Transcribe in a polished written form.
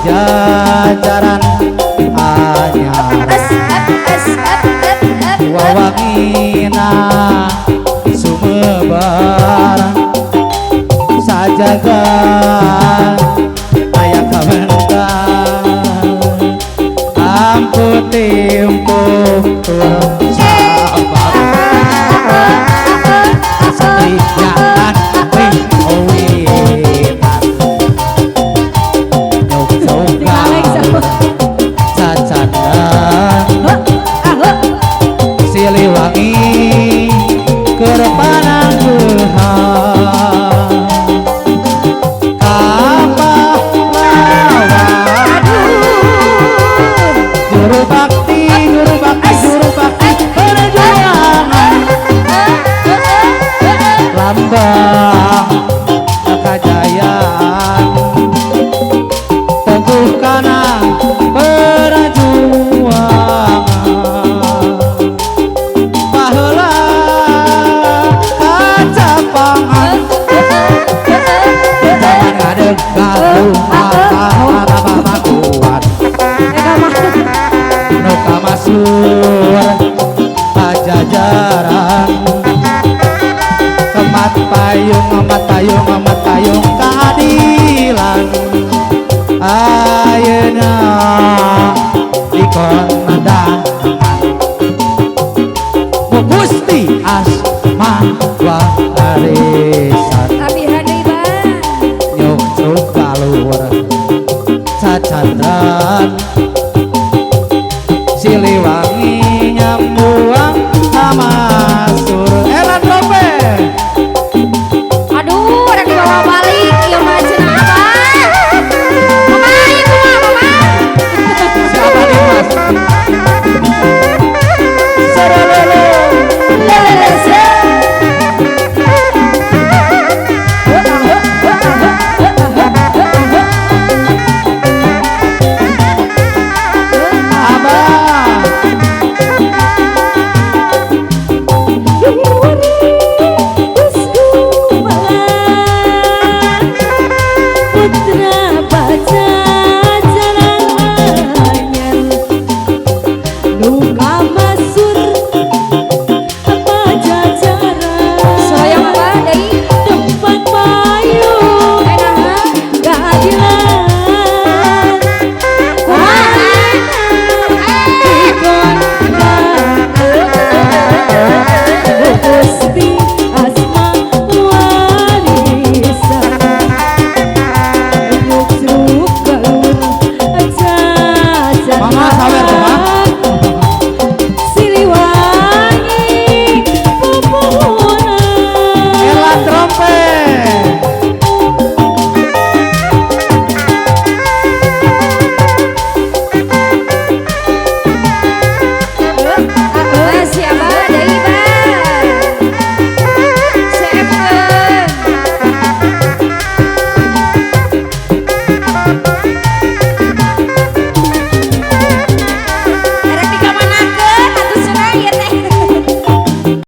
pajajaran anyar wawangina sumebar sajaga aya kawentar ampun tempo sabar satri jangan wiwitan cacadan Siliwangi kerepanan gehan kapah lawan juru bakti perjuangan lambang kejayaan teguh kana perjuangan baheula kacapangan jangan ngadeg galuh mata kuat nu kamasur pajajaran kemat payung keadilan ayeuna dikondangan ku Gusti Asma wa Arisan nyuk cuk galur cacandran Siliwangi nyambuang hamasur elan robe aduh rek bawa balik ieu mah cenah abah mama ieu mama siapa nih mas serelele lelele se Siliwangi pupuhuna elan trompet